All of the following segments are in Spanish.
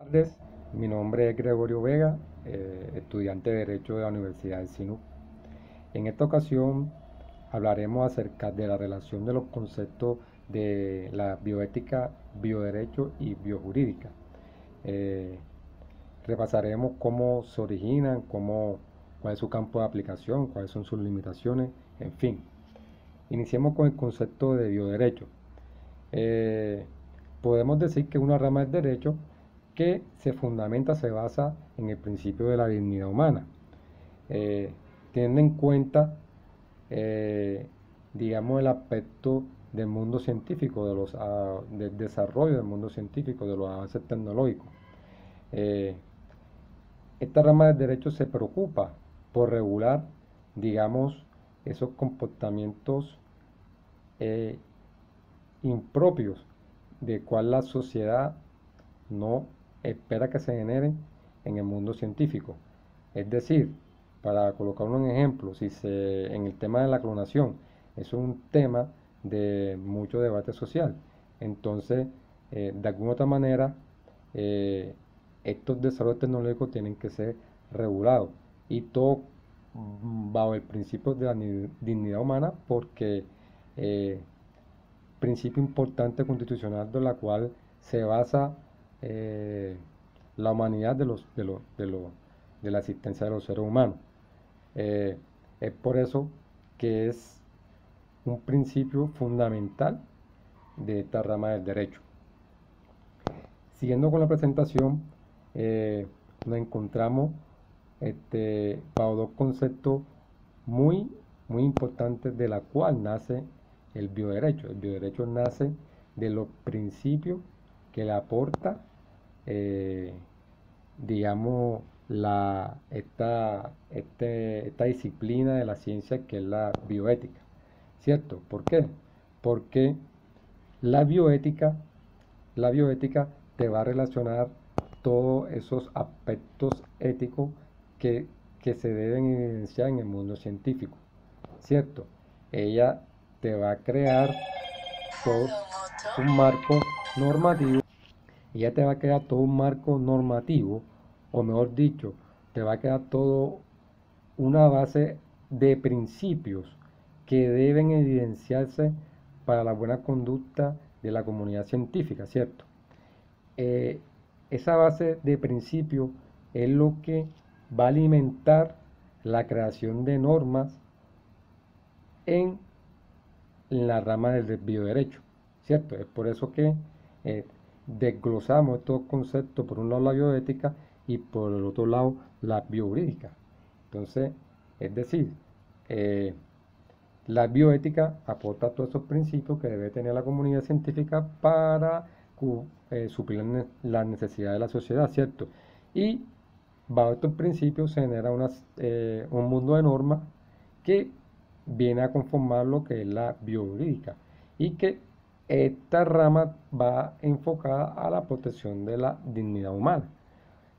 Tardes, mi nombre es Gregorio Vega, estudiante de Derecho de la Universidad del SINU. En esta ocasión hablaremos acerca de la relación de los conceptos de la bioética, bioderecho y biojurídica. Eh, Repasaremos cómo se originan, cuál es su campo de aplicación, cuáles son sus limitaciones, en fin. Iniciemos con el concepto de bioderecho. Eh, Podemos decir que es una rama del derecho que se fundamenta, se basa en el principio de la dignidad humana, eh, teniendo en cuenta, eh, digamos, el aspecto del mundo científico, del desarrollo del mundo científico, de los avances tecnológicos. Eh, Esta rama del derecho se preocupa por regular, digamos, esos comportamientos eh, impropios de cual la sociedad no espera que se generen en el mundo científico. Es decir, para colocar un ejemplo, en el tema de la clonación, es un tema de mucho debate social. Entonces, de alguna otra manera, eh, estos desarrollos tecnológicos tienen que ser regulados y todo bajo el principio de la dignidad humana porque eh, principio importante constitucional de la cual se basa eh, la humanidad de la existencia de los seres humanos. Eh, es por eso que es un principio fundamental de esta rama del derecho. Siguiendo con la presentación, eh, nos encontramos bajo dos conceptos muy, muy importantes de la cual nace el bioderecho. El bioderecho nace de los principios que le aporta, eh, digamos, esta disciplina de la ciencia que es la bioética. ¿Cierto? ¿Por qué? Porque la bioética, la bioética te va a relacionar todos esos aspectos éticos que, que se deben evidenciar en el mundo científico, ¿cierto? Ella te va a crear todo un marco normativo, ella te va a crear todo un marco normativo, o mejor dicho, te va a crear todo una base de principios que deben evidenciarse para la buena conducta de la comunidad científica, ¿cierto? Eh, Esa base de principios es lo que va a alimentar la creación de normas en la rama del bioderecho, ¿cierto? Es por eso que eh, desglosamos estos conceptos, por un lado la bioética y por el otro lado la biojurídica. Entonces, es decir, eh, la bioética aporta todos esos principios que debe tener la comunidad científica para suplir las necesidades de la sociedad, ¿cierto? Y bajo estos principios se genera un mundo de normas que viene a conformar lo que es la biojurídica y que esta rama va enfocada a la protección de la dignidad humana,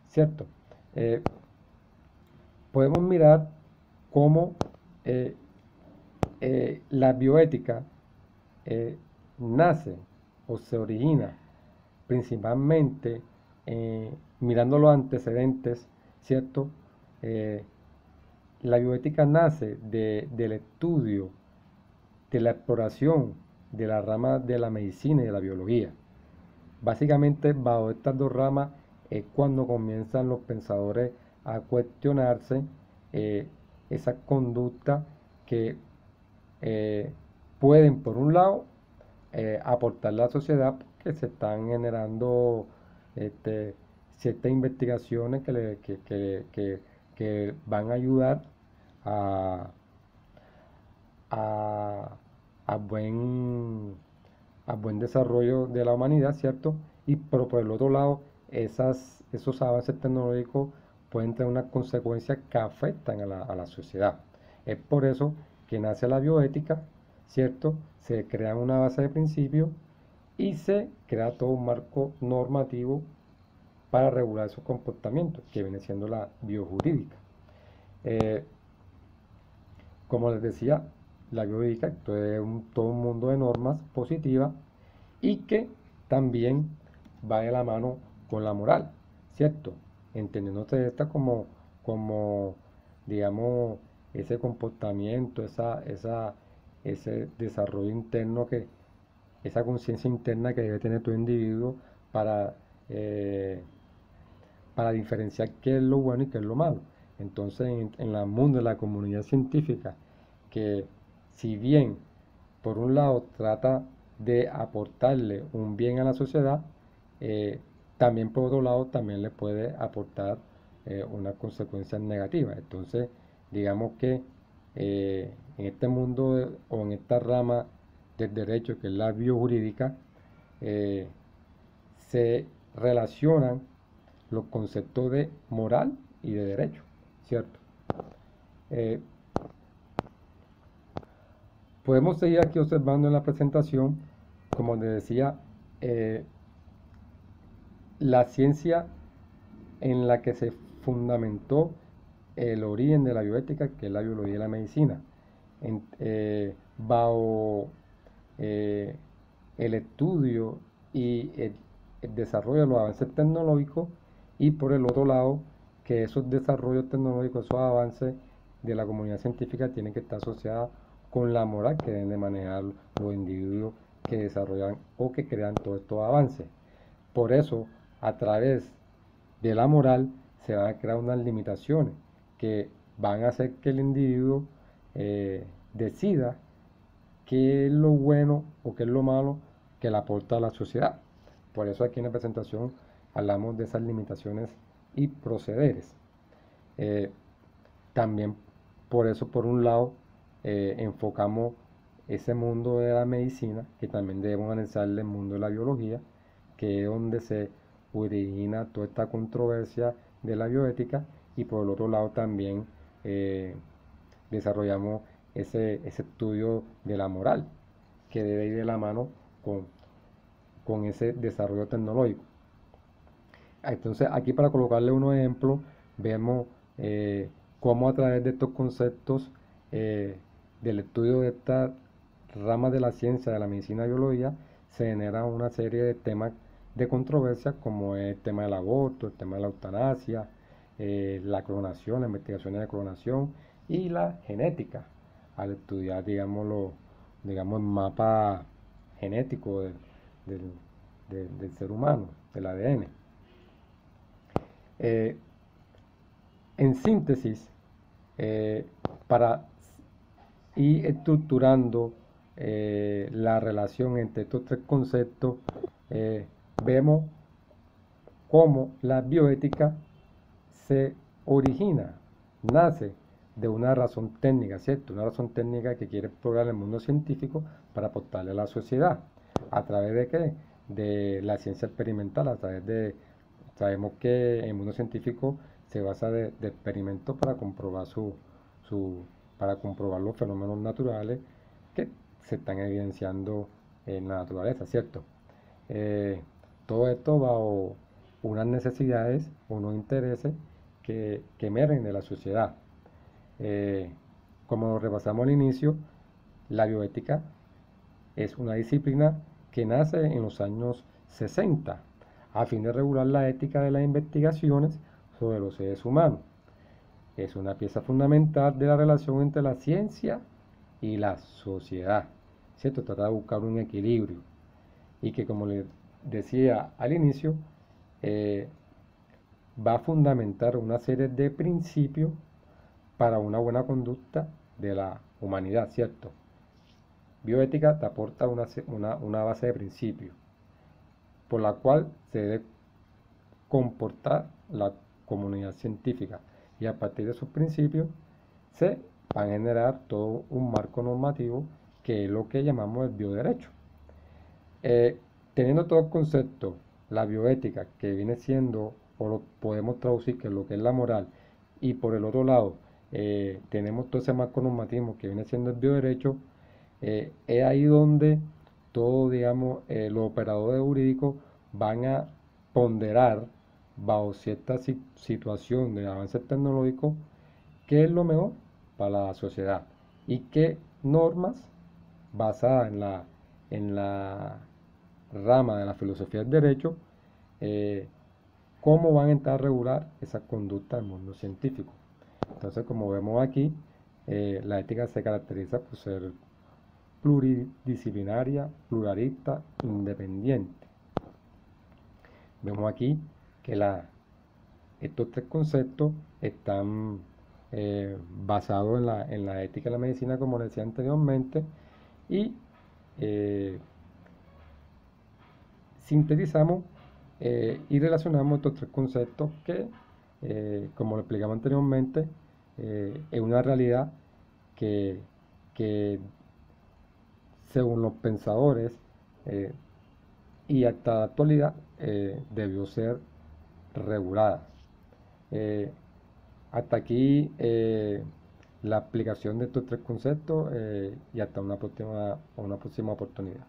¿cierto? Eh, Podemos mirar cómo eh, la bioética eh, nace o se origina principalmente mirando los antecedentes, ¿cierto? Eh, la bioética nace del estudio, de la exploración de la rama de la medicina y de la biología. Básicamente, bajo estas dos ramas es cuando comienzan los pensadores a cuestionarse eh, esas conductas que eh, pueden, por un lado, aportar a la sociedad porque se están generando este, ciertas investigaciones que van a ayudar a, a, a buen, a buen desarrollo de la humanidad, ¿cierto? Y pero por el otro lado, esos avances tecnológicos pueden tener unas consecuencias que afectan a la sociedad. Es por eso que nace la bioética, ¿cierto? Se crea una base de principios y se crea todo un marco normativo para regular esos comportamientos, que viene siendo la biojurídica. Eh, Como les decía, la biojurídica es todo un mundo de normas positivas y que también va de la mano con la moral. ¿cierto? Entendiéndose esta como digamos, ese comportamiento, ese desarrollo interno esa conciencia interna que debe tener tu individuo para, eh, para diferenciar qué es lo bueno y qué es lo malo. Entonces, en el mundo de la comunidad científica, que si bien por un lado trata de aportarle un bien a la sociedad, eh, también por otro lado también le puede aportar unas consecuencias negativas. Entonces, digamos que en este mundo o en esta rama del derecho que es la biojurídica, eh, se relacionan los conceptos de moral y de derecho, ¿cierto? Eh, Podemos seguir aquí observando en la presentación, como les decía, eh, la ciencia en la que se fundamentó el origen de la bioética, que es la biología y la medicina, bajo eh, el estudio y el desarrollo de los avances tecnológicos, y por el otro lado, que esos desarrollos tecnológicos, esos avances de la comunidad científica tienen que estar asociados con la moral que deben de manejar los individuos que desarrollan o que crean todos estos avances. Por eso, a través de la moral se van a crear unas limitaciones que van a hacer que el individuo decida qué es lo bueno o qué es lo malo que le aporta a la sociedad. Por eso aquí en la presentación hablamos de esas limitaciones y procederes. Eh, También por eso, por un lado, enfocamos ese mundo de la medicina, que también debemos analizarle el mundo de la biología, que es donde se origina toda esta controversia de la bioética, y por el otro lado también eh, desarrollamos ese estudio de la moral, que debe ir de la mano con, con ese desarrollo tecnológico. Entonces, aquí para colocarle unos ejemplos, vemos cómo a través de estos conceptos del estudio de estas ramas de la ciencia, de la medicina y biología, se genera una serie de temas de controversia, como el tema del aborto, el tema de la eutanasia, la clonación, la investigación de clonación y la genética, al estudiar, digamos, el mapa genético del, del ser humano, del ADN. Eh, en síntesis, para ir estructurando la relación entre estos tres conceptos, vemos cómo la bioética se origina, nace de una razón técnica, ¿cierto? Una razón técnica que quiere explorar el mundo científico para aportarle a la sociedad. ¿A través de qué? De la ciencia experimental, a través de... Sabemos que el mundo científico se basa de experimentos para comprobar para comprobar los fenómenos naturales que se están evidenciando en la naturaleza, ¿cierto? Eh, Todo esto bajo unas necesidades, unos intereses que emergen de la sociedad. Eh, Como repasamos al inicio, la bioética es una disciplina que nace en los años 60 a fin de regular la ética de las investigaciones sobre los seres humanos. Es una pieza fundamental de la relación entre la ciencia y la sociedad, ¿cierto? Trata de buscar un equilibrio y que, como les decía al inicio, eh, va a fundamentar una serie de principios para una buena conducta de la humanidad, ¿cierto? Bioética te aporta una base de principios por la cual se debe comportar la comunidad científica, y a partir de esos principios se va a generar todo un marco normativo que es lo que llamamos el bioderecho. Teniendo todo el concepto, la bioética, que viene siendo, o lo podemos traducir, que es lo que es la moral, y por el otro lado tenemos todo ese marco normativo que viene siendo el bioderecho, es ahí donde todos, digamos, los operadores jurídicos van a ponderar bajo cierta situación de avance tecnológico qué es lo mejor para la sociedad y qué normas basadas en la rama de la filosofía del derecho cómo van a entrar a regular esa conducta del mundo científico. Entonces, como vemos aquí, la ética se caracteriza por ser pluridisciplinaria, pluralista, independiente. Vemos aquí que estos tres conceptos están basados en la ética de la medicina, como decía anteriormente, y sintetizamos y relacionamos estos tres conceptos que, como lo explicamos anteriormente, es una realidad que según los pensadores y hasta la actualidad debió ser regulada. Hasta aquí la explicación de estos tres conceptos y hasta una próxima oportunidad.